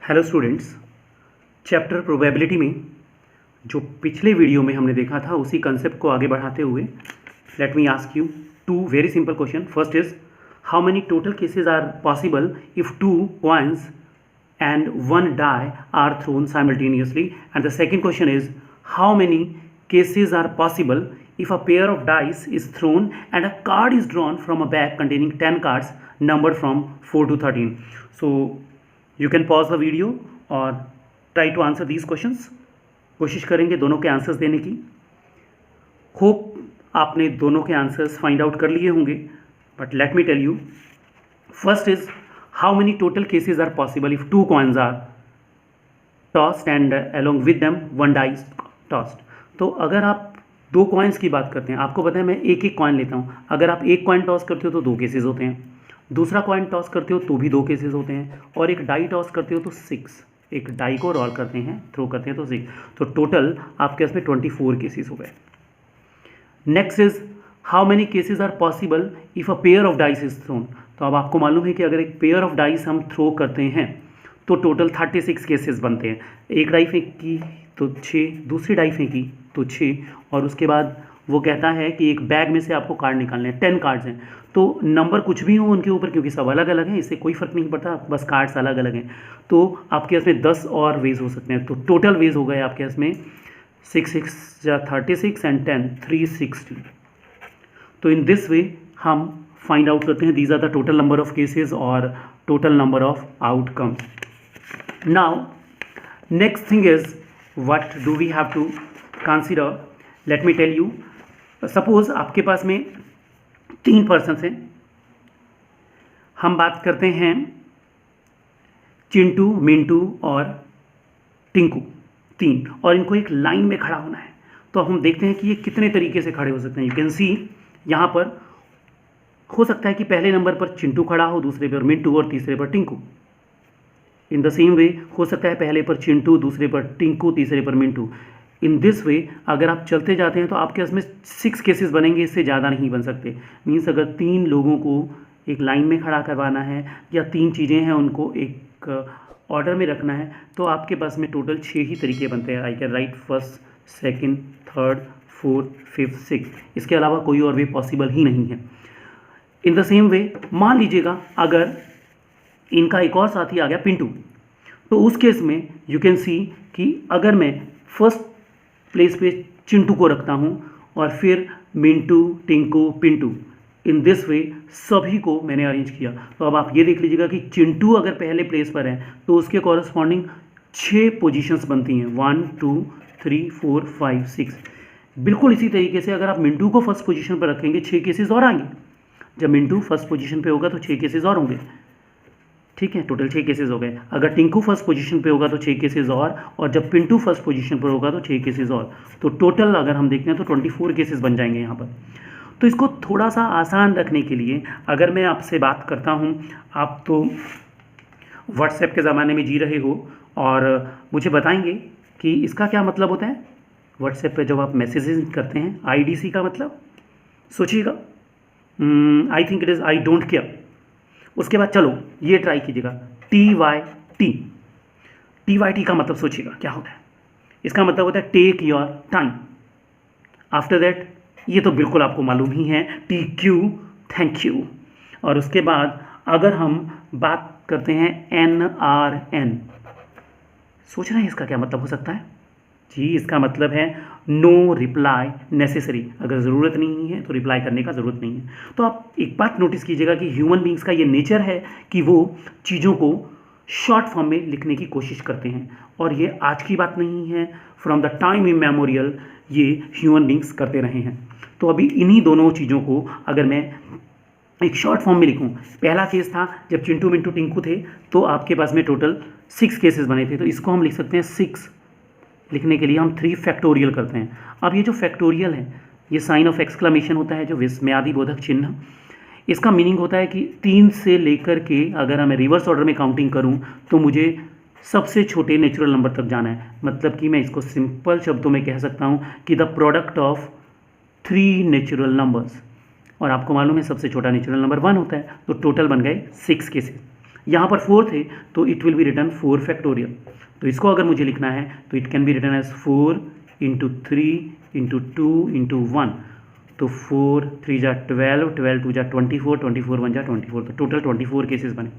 Hello students, chapter probability में जो पिछले वीडियो में हमने देखा था उसी कंसेप्ट को आगे बढ़ाते हुए let me ask you two very simple question. First is how many total cases are possible if two coins and one die are thrown simultaneously, and the second question is how many cases are possible if a pair of dice is thrown and a card is drawn from a bag containing 10 cards numbered from 4 to 13. So you can pause the video or try to answer these questions. कोशिश करेंगे दोनों के answers देने की. Hope आपने दोनों के answers find out कर लिए होंगे, but let me tell you. First is how many total cases are possible if two coins are tossed and along with them one die is tossed. तो अगर आप दो कॉइन्स की बात करते हैं, आपको पता है मैं एक एक कॉइन लेता हूँ. अगर आप एक कॉइन टॉस करते हो तो दो केसेस होते हैं, दूसरा कॉइन टॉस करते हो तो भी दो केसेस होते हैं, और एक डाई टॉस करते हो तो 6. एक डाई को रोल करते हैं, थ्रो करते हैं तो 6. तो टोटल आपके इसमें 24 केसेस हो गए. Next is how many cases are possible if a pair of dice is thrown. तो अब आपको मालूम है कि अगर एक पेयर ऑफ डाइस हम थ्रो करते हैं तो टोटल 36 केसेस बनते हैं. एक डाई फेंकी तो 6, दूसरी डाई फेंकी तो 6, और उसके बाद वो कहता है कि एक बैग में से आपको कार्ड निकालने हैं. 10 कार्ड्स हैं, तो नंबर कुछ भी हो उनके ऊपर, क्योंकि सब अलग अलग हैं, इससे कोई फ़र्क नहीं पड़ता, बस कार्ड्स अलग अलग हैं. तो आपके इसमें 10 और वेज हो सकते हैं. तो टोटल वेज हो गए आपके इसमें 6 या 36 एंड 10 360. तो इन दिस वे हम फाइंड आउट करते हैं these are the total number of cases और total number of outcomes. Now next thing is what do we have to consider. Let me tell you. Suppose आपके पास में 3 persons हैं. हम बात करते हैं चिंटू, मिंटू और टिंकू, 3, और इनको एक लाइन में खड़ा होना है. तो हम देखते हैं कि ये कितने तरीके से खड़े हो सकते हैं. यू कैन सी यहाँ पर हो सकता है कि पहले नंबर पर चिंटू खड़ा हो, दूसरे पर मिंटू और तीसरे पर Tinku. In the same way हो सकता है पहले पर चिंटू, दूसरे पर टिंकू, तीसरे पर मिंटू. इन दिस वे अगर आप चलते जाते हैं तो आपके इसमें 6 केसेस बनेंगे, इससे ज़्यादा नहीं बन सकते. मीन्स अगर 3 लोगों को एक लाइन में खड़ा करवाना है या 3 चीज़ें हैं उनको एक ऑर्डर में रखना है, तो आपके पास में टोटल 6 ही तरीके बनते हैं. I can write first, second, third, fourth, fifth, 6. इसके अलावा कोई और वे पॉसिबल ही नहीं है. इन द सेम वे मान लीजिएगा अगर इनका एक और साथी आ गया पिंटू, तो उस केस में यू कैन सी कि अगर मैं फर्स्ट प्लेस पे चिंटू को रखता हूँ और फिर Mintu, Tinku, Pintu, in this way सभी को मैंने अरेंज किया. तो अब आप ये देख लीजिएगा कि चिंटू अगर पहले प्लेस पर है तो उसके कॉरस्पॉन्डिंग 6 पोजीशंस बनती हैं, 1 2 3 4 5 6. बिल्कुल इसी तरीके से अगर आप मिंटू को फर्स्ट पोजीशन पर रखेंगे 6 केसेस और आएंगे. जब मिंटू फर्स्ट पोजीशन पे होगा तो 6 केसेस और होंगे. ठीक है, टोटल 6 केसेस हो गए. अगर टिंकू फर्स्ट पोजीशन पे होगा तो 6 केसेस और जब पिंटू फर्स्ट पोजीशन पर होगा तो 6 केसेस और. तो टोटल अगर हम देखते हैं तो 24 केसेस बन जाएंगे यहाँ पर. तो इसको थोड़ा सा आसान रखने के लिए अगर मैं आपसे बात करता हूँ, आप तो व्हाट्सएप के ज़माने में जी रहे हो और मुझे बताएंगे कि इसका क्या मतलब होता है. व्हाट्सएप पे जब आप मैसेजेस करते हैं, IDC का मतलब सोचिएगा, I think it is I don't care. उसके बाद चलो ये ट्राई कीजिएगा, TYT. TYT का मतलब सोचिएगा क्या होता है. इसका मतलब होता है take your time. After that ये तो बिल्कुल आपको मालूम ही है, TQ थैंक यू. और उसके बाद अगर हम बात करते हैं NRN, सोच रहे हैं इसका क्या मतलब हो सकता है जी. इसका मतलब है नो रिप्लाई नेसेसरी. अगर ज़रूरत नहीं है तो रिप्लाई करने का ज़रूरत नहीं है. तो आप एक बात नोटिस कीजिएगा कि ह्यूमन बींग्स का ये नेचर है कि वो चीज़ों को शॉर्ट फॉर्म में लिखने की कोशिश करते हैं, और ये आज की बात नहीं है, फ्रॉम द टाइम इमेमोरियल ये ह्यूमन बींग्स करते रहे हैं. तो अभी इन्हीं दोनों चीज़ों को अगर मैं एक शॉर्ट फॉर्म में लिखूँ, पहला केस था जब चिंटू, मिंटू, टिंकू थे, तो आपके पास में टोटल 6 केसेस बने थे. तो इसको हम लिख सकते हैं 6. लिखने के लिए हम 3 फैक्टोरियल करते हैं. अब ये जो फैक्टोरियल है, ये साइन ऑफ एक्सक्लेमेशन होता है, जो विस्मयादि बोधक चिन्ह. इसका मीनिंग होता है कि 3 से लेकर के अगर मैं रिवर्स ऑर्डर में काउंटिंग करूं तो मुझे सबसे छोटे नेचुरल नंबर तक जाना है. मतलब कि मैं इसको सिंपल शब्दों में कह सकता हूं कि the product of 3 natural numbers. और आपको मालूम है सबसे छोटा नेचुरल नंबर 1 होता है. तो टोटल बन गए 6 केसेस. यहाँ पर 4 थे तो it will be written 4 factorial. तो इसको अगर मुझे लिखना है तो it can be written as 4 into 3 into 2 into 1। तो 4 3 जा 12, 12 2 जा 24, 24 1 जा 24, तो टोटल 24 केसेस बने।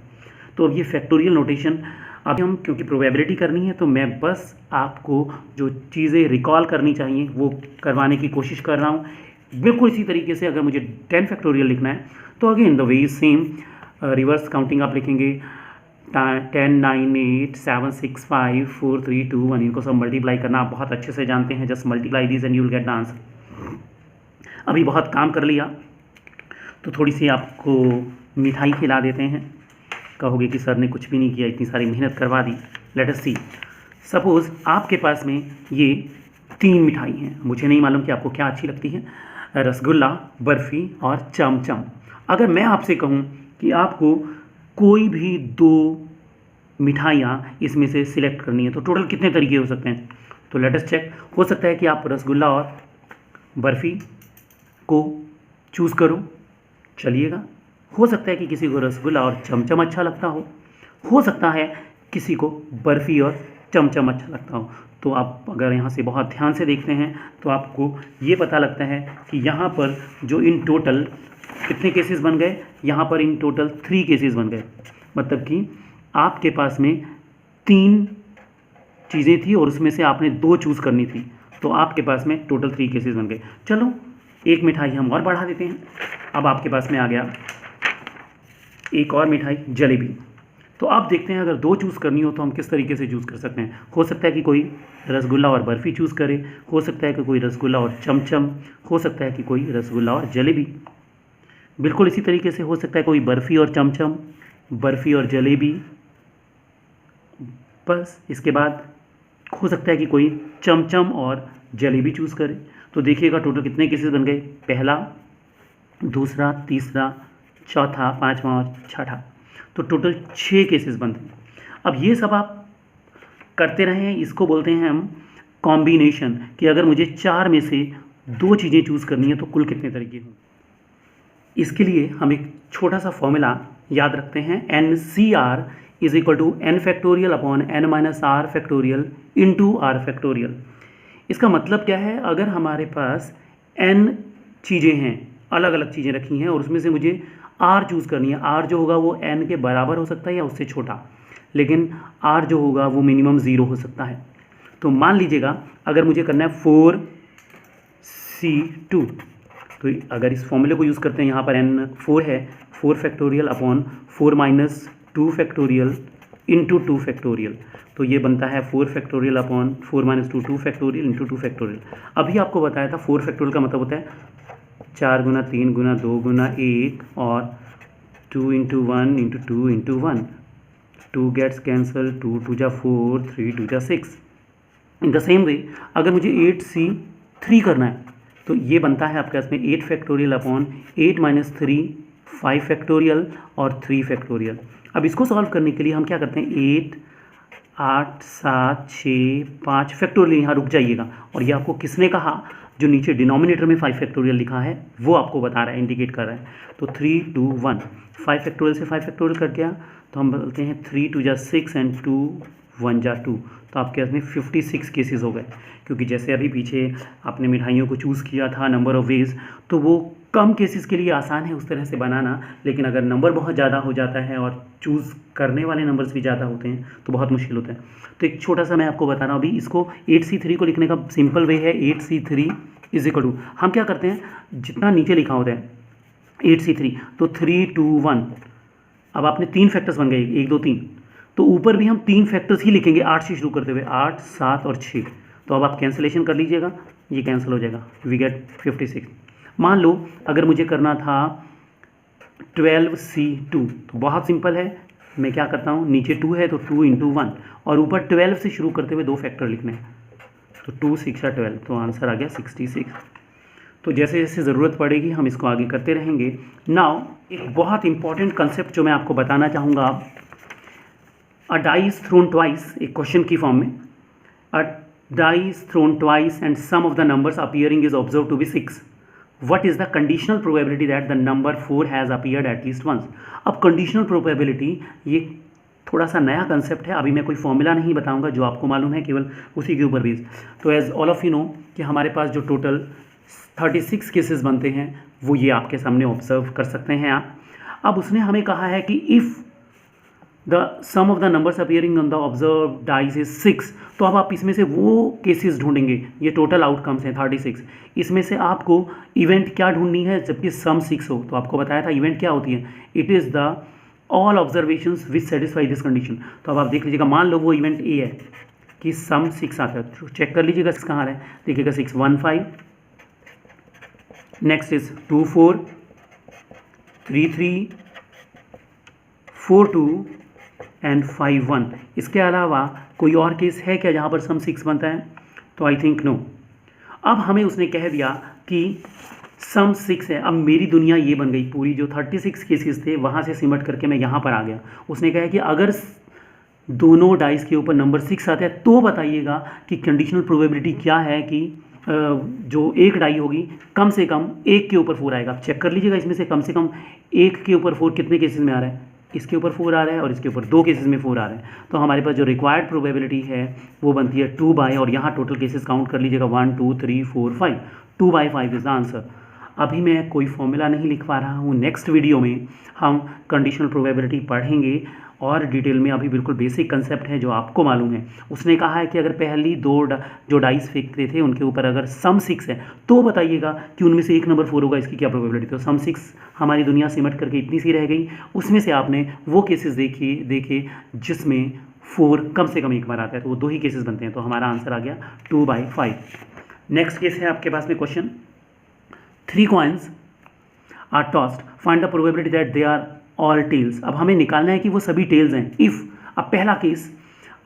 तो अब ये फैक्टोरियल नोटेशन अभी हम क्योंकि प्रोबेबिलिटी करनी है तो मैं बस आपको जो चीज़ें रिकॉल करनी चाहिए वो करवाने की कोशिश कर रहा हूँ। बिल्कुल इसी तरीके से अगर मुझे 10 फैक्टोरियल लिखना है तो again the way is same, reverse counting आप लिखेंगे 10 9 8 7 6 5 4 3 2 1। इनको सब मल्टीप्लाई करना आप बहुत अच्छे से जानते हैं। Just multiply this and you will get the answer. अभी बहुत काम कर लिया तो थोड़ी सी आपको मिठाई खिला देते हैं। कहोगे कि सर ने कुछ भी नहीं किया, इतनी सारी मेहनत करवा दी। लेट अस सी, सपोज़ आपके पास में ये 3 मिठाई हैं। मुझे नहीं मालूम कि आपको क्या अच्छी लगती है, रसगुल्ला, बर्फ़ी और चमचम। अगर मैं आपसे कहूँ कि आपको कोई भी 2 मिठाइयाँ इसमें से सिलेक्ट करनी है तो टोटल कितने तरीके हो सकते हैं? तो लेट अस चेक। हो सकता है कि आप रसगुल्ला और बर्फ़ी को चूज़ करो, चलिएगा। हो सकता है कि किसी को रसगुल्ला और चमचम अच्छा लगता हो सकता है किसी को बर्फ़ी और चमचम अच्छा लगता हो। तो आप अगर यहाँ से बहुत ध्यान से देखते हैं तो आपको ये पता लगता है कि यहाँ पर जो इन टोटल कितने केसेस बन गए, यहाँ पर इन टोटल 3 केसेस बन गए। मतलब कि आपके पास में 3 चीज़ें थी और उसमें से आपने 2 चूज़ करनी थी, तो आपके पास में टोटल 3 केसेस बन गए। चलो एक मिठाई हम और बढ़ा देते हैं। अब आपके पास में आ गया एक और मिठाई, जलेबी। तो आप देखते हैं अगर 2 चूज़ करनी हो तो हम किस तरीके से चूज़ कर सकते हैं। हो सकता है कि कोई रसगुल्ला और बर्फ़ी चूज़ करे, हो सकता है कि कोई रसगुल्ला और चमचम, हो सकता है कि कोई रसगुल्ला और जलेबी। बिल्कुल इसी तरीके से हो सकता है कोई बर्फ़ी और चमचम, बर्फ़ी और जलेबी। बस इसके बाद हो सकता है कि कोई चमचम और जलेबी चूज़ करे। तो देखिएगा टोटल कितने केसेस बन गए, पहला, दूसरा, तीसरा, चौथा, पाँचवा और छठा। तो टोटल 6 केसेस बनते हैं। अब ये सब आप करते रहें, इसको बोलते हैं हम कॉम्बिनेशन, कि अगर मुझे 4 में से 2 चीज़ें चूज़ करनी है तो कुल कितने तरीके हों। इसके लिए हम एक छोटा सा फॉर्मूला याद रखते हैं, NCR is equal to n factorial upon n minus r factorial into r factorial. इसका मतलब क्या है, अगर हमारे पास n चीज़ें हैं, अलग अलग चीज़ें रखी हैं और उसमें से मुझे r चूज़ करनी है, r जो होगा वो n के बराबर हो सकता है या उससे छोटा, लेकिन r जो होगा वो मिनिमम 0 हो सकता है। तो मान लीजिएगा अगर मुझे करना है 4C2, तो अगर इस फॉर्मूले को यूज़ करते हैं, यहाँ पर n 4 है, 4 factorial upon 4 minus 2 factorial into 2 factorial. तो ये बनता है 4 factorial upon 4 minus 2 2 factorial into 2 factorial. अभी आपको बताया था 4 फैक्टोरियल का मतलब होता है 4 गुना 3 गुना 2 गुना 1 और 2 into 1 into 2 into 1। 2 gets cancel, 2 2 जा 4, 3 2 जा 6। इन द सेम वे अगर मुझे 8C3 करना है तो ये बनता है आपके पास में 8 फैक्टोरियल अपॉन 8 माइनस 3 5 फैक्टोरियल और 3 फैक्टोरियल। अब इसको सॉल्व करने के लिए हम क्या करते हैं, 8 8 7 6 5 फैक्टोरियल। यहाँ रुक जाइएगा, और ये आपको किसने कहा, जो नीचे डिनोमिनेटर में 5 फैक्टोरियल लिखा है वो आपको बता रहा है, इंडिकेट कर रहा है। तो 3 2 1, 5 फैक्टोरियल से 5 फैक्टोरियल कट गया तो हम बोलते हैं 3 2 जा 6 एंड 2 1 जा 2। तो आपके पास में 56 केसेस हो गए, क्योंकि जैसे अभी पीछे आपने मिठाइयों को चूज़ किया था नंबर ऑफ वेज, तो वो कम केसेस के लिए आसान है उस तरह से बनाना, लेकिन अगर नंबर बहुत ज़्यादा हो जाता है और चूज़ करने वाले नंबर्स भी ज़्यादा होते हैं तो बहुत मुश्किल होता है। तो एक छोटा सा मैं आपको बता रहा हूँ अभी, इसको 8C3 को लिखने का सिंपल वे है, 8C3 इज इक्वल टू, हम क्या करते हैं जितना नीचे लिखा होता है 8C3 तो 3 2 1। अब आपने 3 फैक्टर्स बन गए, 1 2 3, तो ऊपर भी हम 3 फैक्टर्स ही लिखेंगे 8 से शुरू करते हुए, 8 7 और 6। तो अब आप कैंसिलेशन कर लीजिएगा, ये कैंसिल हो जाएगा, वी गेट 56। मान लो अगर मुझे करना था 12C2, तो बहुत सिंपल है, मैं क्या करता हूँ, नीचे 2 है तो 2 इंटू 1 और ऊपर 12 से शुरू करते हुए 2 फैक्टर लिखने हैं, तो 2 6 12, तो आंसर आ गया 66। तो जैसे जैसे ज़रूरत पड़ेगी हम इसको आगे करते रहेंगे। नाउ एक बहुत इंपॉर्टेंट कंसेप्ट जो मैं आपको बताना चाहूँगा, a die is thrown twice, एक क्वेश्चन की फॉर्म में, a die is thrown twice and some of the numbers appearing is observe to be 6। What is the conditional probability that the number 4 has appeared at least once. अब conditional probability ये थोड़ा सा नया concept है, अभी मैं कोई फॉर्मूला नहीं बताऊंगा, जो आपको मालूम है केवल उसी के ऊपर बेस्ड। तो as all of you know कि हमारे पास जो टोटल 36 केसेस बनते हैं वो ये आपके सामने ऑब्जर्व कर सकते हैं आप। अब उसने हमें कहा है कि if the sum of the numbers appearing on the observe dice is 6, तो अब आप इसमें से वो केसेस ढूंढेंगे। ये टोटल आउटकम्स हैं 36, इसमें से आपको इवेंट क्या ढूंढनी है जबकि सम 6 हो। तो आपको बताया था इवेंट क्या होती है, it is the all observations which satisfy this condition. तो अब आप देख लीजिएगा, मान लो वो इवेंट ए है कि सम 6 आता है, तो चेक कर लीजिएगा 6 कहाँ है, देखिएगा 6 1 5, नेक्स्ट इज 2 4 3 3 4 2 एंड 5 1। इसके अलावा कोई और केस है क्या जहाँ पर सम 6 बनता है? तो आई थिंक नो। अब हमें उसने कह दिया कि सम 6 है। अब मेरी दुनिया ये बन गई पूरी, जो 36 केसेस थे वहाँ से सिमट करके मैं यहाँ पर आ गया। उसने कहा कि अगर दोनों डाइस के ऊपर नंबर 6 आता है तो बताइएगा कि कंडीशनल प्रोबेबिलिटी क्या है कि जो एक डाई होगी कम से कम एक के ऊपर 4 आएगा। आप चेक कर लीजिएगा, इसमें से कम एक के ऊपर 4 कितने केसेस में आ रहा है, इसके ऊपर 4 आ रहा है और इसके ऊपर 2 केसेस में 4 आ रहा है। तो हमारे पास जो रिक्वायर्ड प्रोबेबिलिटी है वो बनती है 2/, और यहाँ टोटल केसेस काउंट कर लीजिएगा 1 2 3 4 5, 2/5 इज द आंसर। अभी मैं कोई फॉर्मूला नहीं लिख पा रहा हूँ, नेक्स्ट वीडियो में हम कंडीशनल प्रोबेबिलिटी पढ़ेंगे और डिटेल में। अभी बिल्कुल बेसिक कंसेप्ट है जो आपको मालूम है। उसने कहा है कि अगर पहली जो डाइस फेंकते थे उनके ऊपर अगर सम 6 है तो बताइएगा कि उनमें से एक नंबर 4 होगा, इसकी क्या प्रोबेबिलिटी। तो सम 6 हमारी दुनिया सिमट करके इतनी सी रह गई, उसमें से आपने वो केसेस देखे जिसमें 4 कम से कम एक बार आता है, तो वो 2 ही केसेस बनते हैं। तो हमारा आंसर आ गया 2/5। नेक्स्ट केस है आपके पास में question, 3 coins are tossed, find the probability that they are all tails. अब हमें निकालना है कि वो सभी टेल्स हैं। इफ़, अब पहला केस,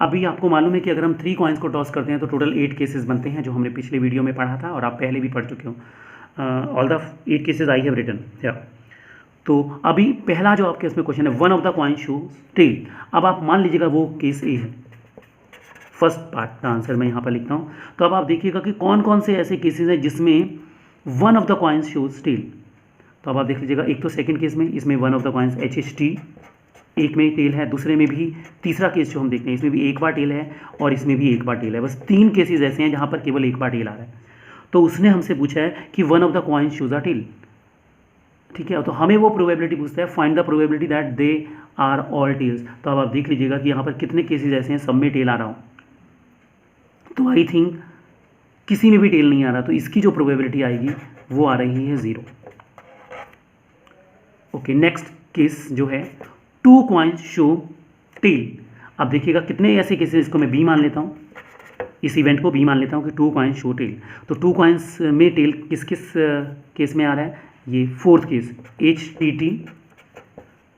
अभी आपको मालूम है कि अगर हम 3 coins को टॉस करते हैं तो टोटल 8 केसेस बनते हैं, जो हमने पिछले वीडियो में पढ़ा था और आप पहले भी पढ़ चुके हो। All the 8 cases I have written. तो अभी पहला जो आपके इसमें क्वेश्चन है, 1 of the coin shows tail. अब आप मान लीजिएगा वो केस ए है, फर्स्ट पार्ट का आंसर मैं यहाँ पर लिखता हूँ। तो अब आप देखिएगा कि कौन कौन से ऐसे केसेस हैं जिसमें 1 of the coins shows tail. तो अब आप देख लीजिएगा, एक तो सेकंड केस में, इसमें 1 ऑफ द कॉइन्स HHT एक में टेल है, दूसरे में भी, तीसरा केस जो हम देखते हैं इसमें भी एक बार टेल है और इसमें भी एक बार टेल है। बस 3 केसेस ऐसे हैं जहाँ पर केवल एक बार टेल आ रहा है। तो उसने हमसे पूछा है कि 1 of the coins shows a tail, ठीक है। तो हमें वो प्रोबेबिलिटी पूछता है, find the probability that they are all tails. तो अब आप देख लीजिएगा कि यहाँ पर कितने केसेस ऐसे हैं सब में टेल आ रहा हो। तो आई थिंक किसी में भी टेल नहीं आ रहा, तो इसकी जो प्रोबेबिलिटी आएगी वो आ रही है 0। ओके, नेक्स्ट केस जो है 2 coins शो टेल। अब देखिएगा कितने ऐसे केसेस, इसको मैं बी मान लेता हूँ, इस इवेंट को बी मान लेता हूँ कि 2 coins शो टेल। तो 2 coins में टेल किस किस केस में आ रहा है, ये 4th case HTT,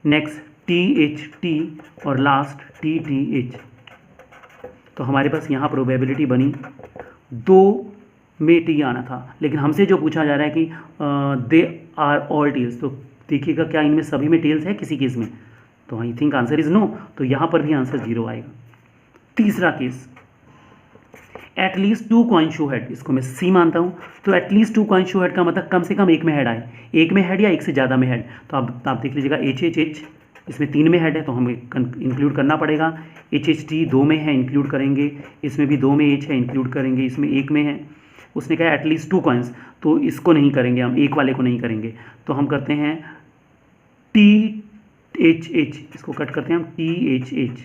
next THT और लास्ट TTH। तो हमारे पास यहाँ प्रोबेबिलिटी बनी 2 में टी आना था, लेकिन हमसे जो पूछा जा रहा है कि दे आर ऑल टेल्स। तो देखिएगा क्या इनमें सभी में टेल्स है किसी केस में, तो I think answer is no. तो यहाँ पर भी आंसर 0 आएगा। तीसरा case, at least 2 coins show head, इसको मैं सी मानता हूँ। तो एटलीस्ट 2 coins शो हेड का मतलब कम से कम एक में हेड आए, एक में हेड या एक से ज़्यादा में हेड। तो आप देख लीजिएगा HHH इसमें 3 में हेड है तो हमें इंक्लूड करना पड़ेगा। HHT 2 में है, इंक्लूड करेंगे। इसमें भी 2 में H है, इंक्लूड करेंगे। इसमें 1 में है। उसने कहा एटलीस्ट 2 coins, तो इसको नहीं करेंगे हम, एक वाले को नहीं करेंगे। तो हम करते हैं THH, इसको कट करते हैं हम THH,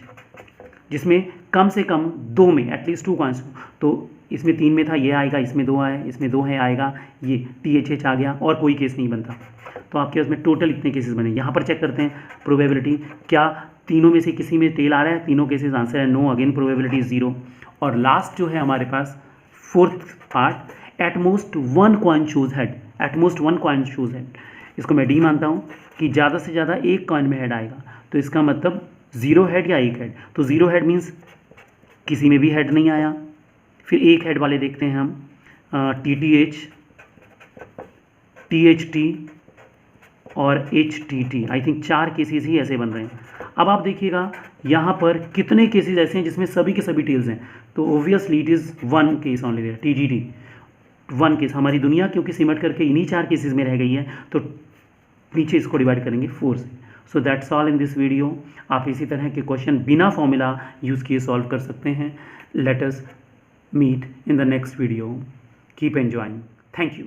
जिसमें कम से कम 2 में एटलीस्ट 2 coins। तो इसमें 3 में था, ये आएगा, इसमें 2 आए, इसमें 2 है आएगा, ये THH आ गया और कोई केस नहीं बनता। तो आपके उसमें टोटल इतने केसेस बने। यहाँ पर चेक करते हैं प्रोबेबिलिटी, क्या तीनों में से किसी में टेल आ रहा है, तीनों केसेस आंसर है नो, अगेन प्रोबेबिलिटी 0। और लास्ट जो है हमारे पास 4th part, at most 1 coin shows head, at most 1 coin shows head, इसको मैं डी मानता हूँ कि ज़्यादा से ज़्यादा एक कॉइन में हेड आएगा। तो इसका मतलब 0 हेड या 1 हेड। तो 0 हेड मीन्स किसी में भी हेड नहीं आया। फिर 1 हेड वाले देखते हैं हम, TTH, THT और HTT। आई थिंक 4 केसेस ही ऐसे बन रहे हैं। अब आप देखिएगा यहाँ पर कितने केसेस ऐसे हैं जिसमें सभी के सभी टेल्स हैं। तो obviously it is 1 case only there, TGT। One case, हमारी दुनिया क्योंकि सिमट करके इन्हीं 4 केसेस में रह गई है, तो नीचे इसको डिवाइड करेंगे 4 से। So that's all in this video. आप इसी तरह के क्वेश्चन बिना फॉर्मूला यूज़ किए सॉल्व कर सकते हैं। Let us meet in the next video. Keep enjoying. Thank you.